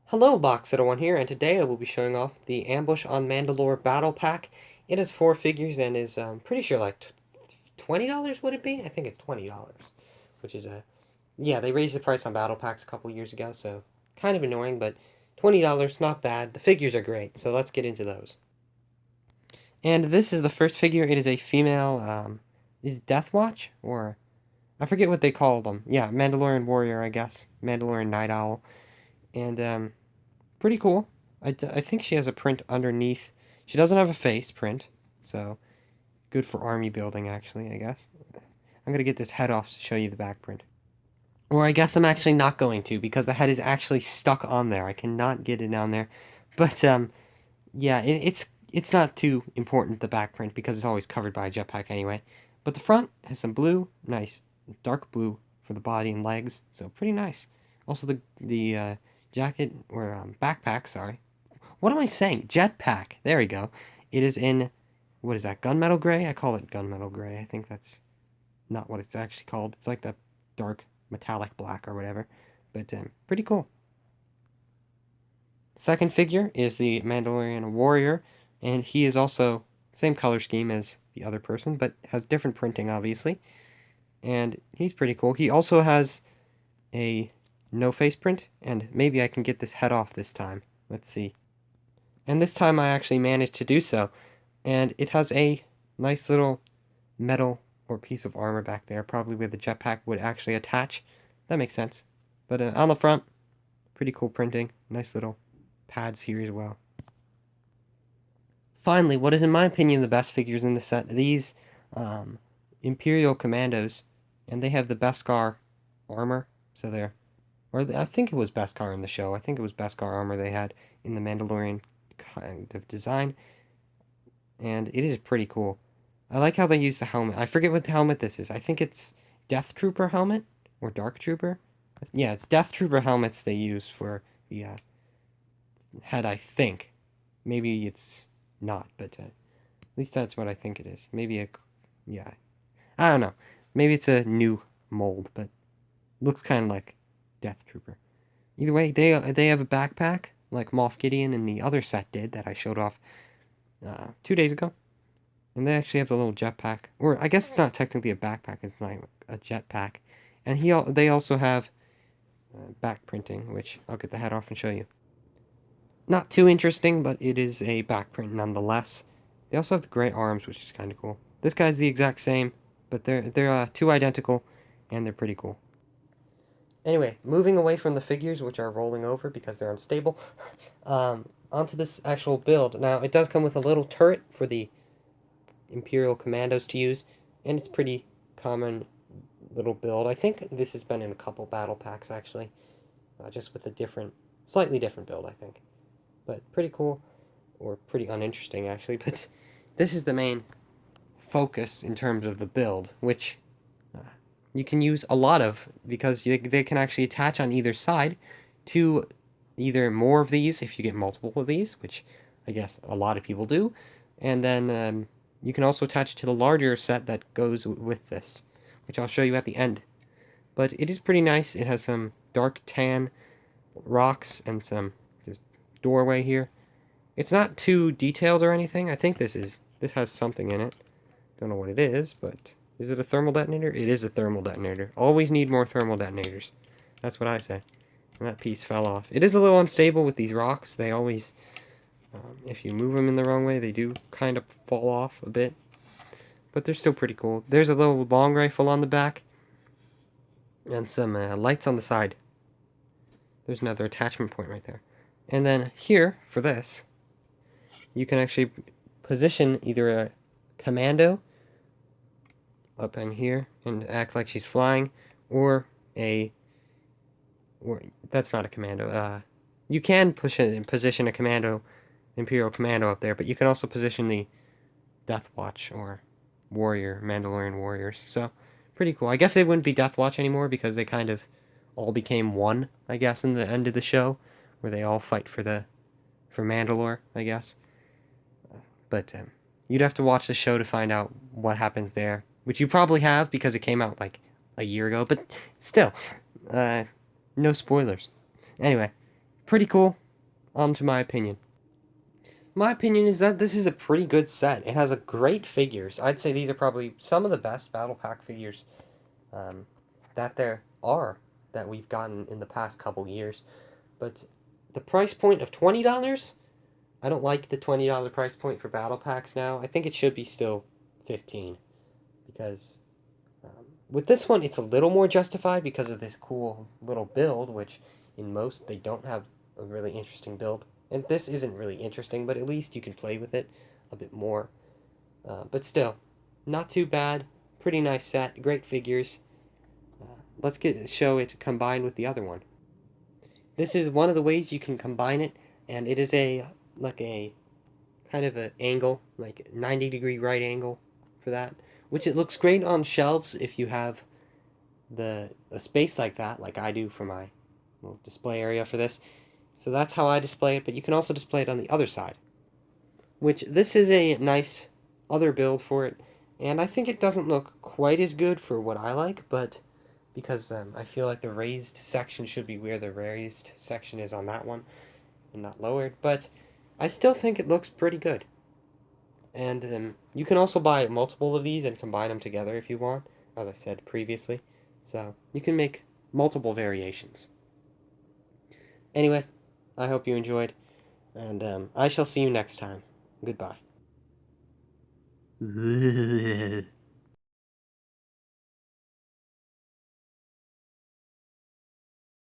Hello, Box01 here, and today I will be showing off the Ambush on Mandalore Battle Pack. It has 4 figures and is pretty sure like $20 would it be? I think it's $20, which is yeah, they raised the price on Battle Packs a couple years ago, so kind of annoying, but $20, not bad. The figures are great, so let's get into those. And this is the first figure. It is a female, is Death Watch? Or, I forget what they call them. Yeah, Mandalorian Warrior, I guess. Mandalorian Night Owl. And, pretty cool. I think she has a print underneath. She doesn't have a face print, so good for army building, actually, I guess. I'm going to get this head off to show you the back print. Or I guess I'm actually not going to, because the head is actually stuck on there. I cannot get it down there. But, yeah, it's not too important, the back print, because it's always covered by a jetpack anyway. But the front has some blue, nice, dark blue for the body and legs, so pretty nice. Also, the jacket, or backpack, sorry. What am I saying? Jetpack. There we go. It is in, what is that, gunmetal gray? I call it gunmetal gray. I think that's not what it's actually called. It's like the dark metallic black or whatever. But pretty cool. Second figure is the Mandalorian Warrior, and he is also same color scheme as the other person, but has different printing, obviously. And he's pretty cool. He also has a no face print, and maybe I can get this head off this time. Let's see. And this time I actually managed to do so. And it has a nice little metal or piece of armor back there, probably where the jetpack would actually attach. That makes sense. But on the front, pretty cool printing. Nice little pads here as well. Finally, what is in my opinion the best figures in the set? These Imperial Commandos, and they have the Beskar armor. So they're, or I think it was Beskar in the show. I think it was Beskar armor they had in the Mandalorian kind of design, and it is pretty cool. I like how they use the helmet. I forget what the helmet this is. I think it's Death Trooper helmet or Dark Trooper. Yeah, it's Death Trooper helmets they use for the head. I think maybe it's not, but at least that's what I think it is. Maybe yeah, I don't know. Maybe it's a new mold, but looks kind of like Death Trooper. Either way, they have a backpack like Moff Gideon and the other set did that I showed off 2 days ago. And they actually have the little jetpack, or I guess it's not technically a backpack; it's like a jetpack. And they also have back printing, which I'll get the head off and show you. Not too interesting, but it is a back print nonetheless. They also have the gray arms, which is kind of cool. This guy's the exact same, but they're two identical, and they're pretty cool. Anyway, moving away from the figures, which are rolling over because they're unstable, onto this actual build. Now, it does come with a little turret for the Imperial Commandos to use, and it's pretty common little build. I think this has been in a couple battle packs, actually, just with a slightly different build, I think. But pretty cool, or pretty uninteresting, actually, but this is the main focus in terms of the build, which you can use a lot of, because they can actually attach on either side to either more of these, if you get multiple of these, which I guess a lot of people do, and then you can also attach it to the larger set that goes with this, which I'll show you at the end. But it is pretty nice. It has some dark tan rocks and some just doorway here. It's not too detailed or anything. I think this has something in it. Don't know what it is, but is it a thermal detonator? It is a thermal detonator. Always need more thermal detonators. That's what I say. And that piece fell off. It is a little unstable with these rocks. They always, if you move them in the wrong way, they do kind of fall off a bit. But they're still pretty cool. There's a little long rifle on the back. And some lights on the side. There's another attachment point right there. And then here, for this, you can actually position either a commando up in here and act like she's flying, or that's not a commando. You can position a commando, Imperial Commando up there, but you can also position the Death Watch or Warrior, Mandalorian Warriors. So, pretty cool. I guess they wouldn't be Death Watch anymore because they kind of all became one, I guess, in the end of the show, where they all fight for Mandalore, I guess. But you'd have to watch the show to find out what happens there, which you probably have because it came out like a year ago, but still, no spoilers. Anyway, pretty cool. On to my opinion. My opinion is that this is a pretty good set. It has a great figures. I'd say these are probably some of the best Battlepack figures that there are that we've gotten in the past couple years. But the price point of $20, I don't like the $20 price point for Battlepacks now. I think it should be still 15 because with this one it's a little more justified because of this cool little build, which in most they don't have a really interesting build. And this isn't really interesting, but at least you can play with it a bit more. But still, not too bad. Pretty nice set. Great figures. Let's show it combined with the other one. This is one of the ways you can combine it, and it is a kind of an angle, like 90-degree right angle for that, which it looks great on shelves if you have a space like that, like I do for my little display area for this. So that's how I display it, but you can also display it on the other side, which this is a nice other build for it, and I think it doesn't look quite as good for what I like, but because I feel like the raised section should be where the raised section is on that one and not lowered, but I still think it looks pretty good. And you can also buy multiple of these and combine them together if you want, as I said previously. So you can make multiple variations. Anyway, I hope you enjoyed, and I shall see you next time. Goodbye.